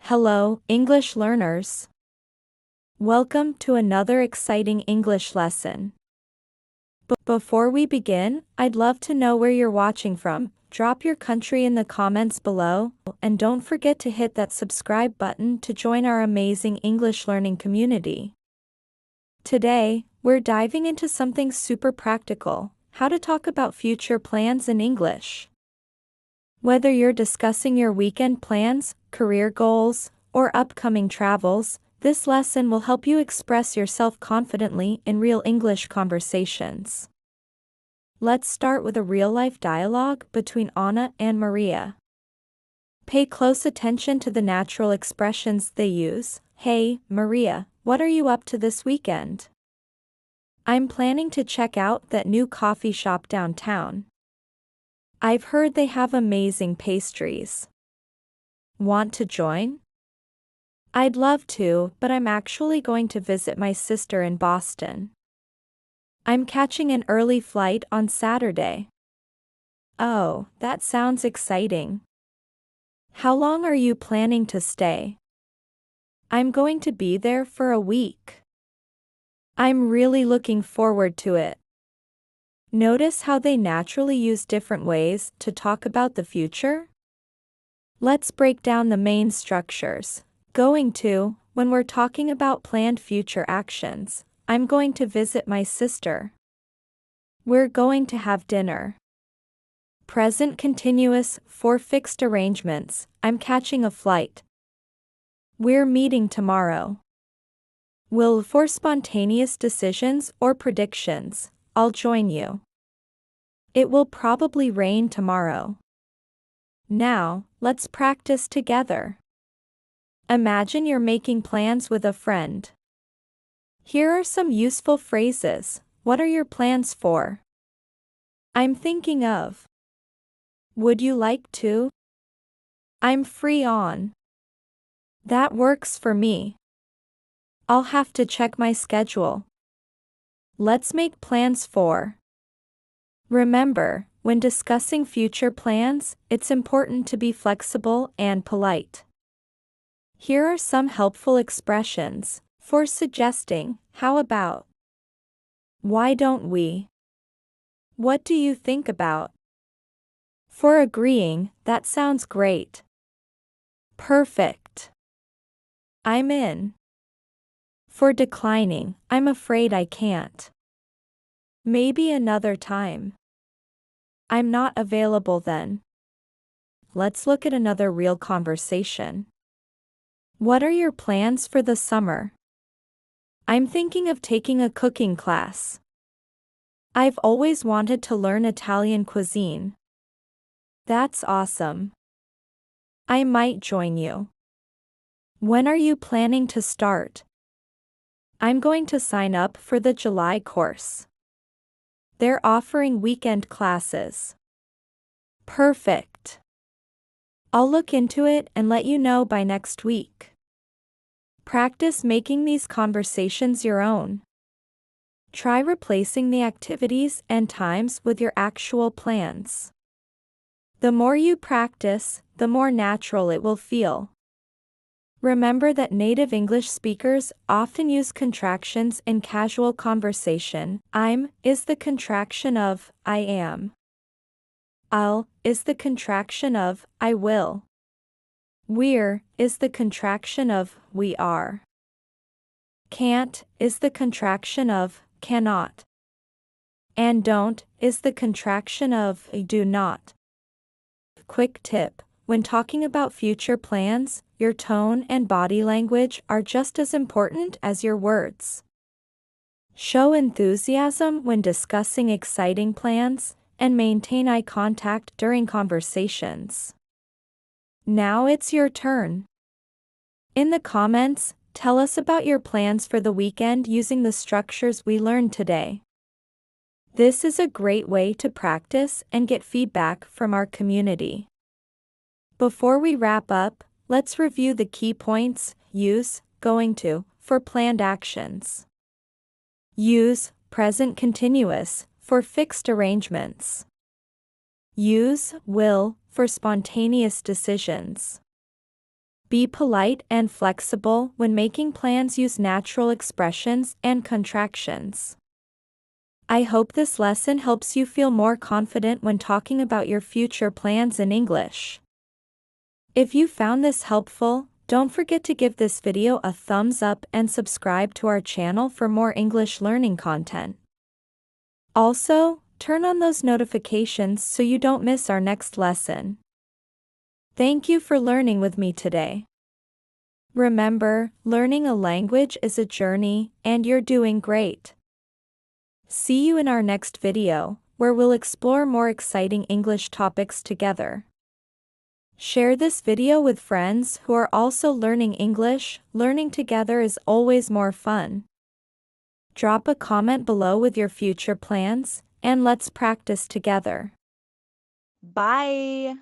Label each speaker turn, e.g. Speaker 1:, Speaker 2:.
Speaker 1: Hello, English learners. Welcome to another exciting English lesson. Before we begin, I'd love to know where you're watching from. Drop your country in the comments below, and don't forget to hit that subscribe button to join our amazing English learning community. Today, we're diving into something super practical: how to talk about future plans in English. Whether you're discussing your weekend plans, career goals, or upcoming travels, this lesson will help you express yourself confidently in real English conversations. Let's start with a real-life dialogue between Anna and Maria. Pay close attention to the natural expressions they use. Hey, Maria, what are you up to this weekend? I'm planning to check out that new coffee shop downtown. I've heard they have amazing pastries. Want to join? I'd love to, but I'm actually going to visit my sister in Boston. I'm catching an early flight on Saturday. Oh, that sounds exciting. How long are you planning to stay? I'm going to be there for a week. I'm really looking forward to it. Notice how they naturally use different ways to talk about the future? Let's break down the main structures. Going to, when we're talking about planned future actions, I'm going to visit my sister. We're going to have dinner. Present continuous, for fixed arrangements, I'm catching a flight. We're meeting tomorrow. Will, for spontaneous decisions or predictions, I'll join you. It will probably rain tomorrow. Now, let's practice together. Imagine you're making plans with a friend. Here are some useful phrases. What are your plans for? I'm thinking of. Would you like to? I'm free on. That works for me. I'll have to check my schedule. Let's make plans for. Remember, when discussing future plans, it's important to be flexible and polite. Here are some helpful expressions for suggesting. How about? Why don't we? What do you think about? For agreeing, that sounds great. Perfect. I'm in. For declining, I'm afraid I can't. Maybe another time. I'm not available then. Let's look at another real conversation. What are your plans for the summer? I'm thinking of taking a cooking class. I've always wanted to learn Italian cuisine. That's awesome. I might join you. When are you planning to start? I'm going to sign up for the July course. They're offering weekend classes. Perfect. I'll look into it and let you know by next week. Practice making these conversations your own. Try replacing the activities and times with your actual plans. The more you practice, the more natural it will feel. Remember that native English speakers often use contractions in casual conversation. I'm is the contraction of I am. I'll is the contraction of I will. We're is the contraction of we are. Can't is the contraction of cannot. And don't is the contraction of do not. Quick tip: when talking about future plans, your tone and body language are just as important as your words. Show enthusiasm when discussing exciting plans, and maintain eye contact during conversations. Now it's your turn. In the comments, tell us about your plans for the weekend using the structures we learned today. This is a great way to practice and get feedback from our community. Before we wrap up, let's review the key points. Use going to for planned actions. Use present continuous for fixed arrangements. Use will for spontaneous decisions. Be polite and flexible when making plans. Use natural expressions and contractions. I hope this lesson helps you feel more confident when talking about your future plans in English. If you found this helpful, don't forget to give this video a thumbs up and subscribe to our channel for more English learning content. Also, turn on those notifications so you don't miss our next lesson. Thank you for learning with me today. Remember, learning a language is a journey, and you're doing great. See you in our next video, where we'll explore more exciting English topics together. Share this video with friends who are also learning English. Learning together is always more fun. Drop a comment below with your future plans, and let's practice together.
Speaker 2: Bye.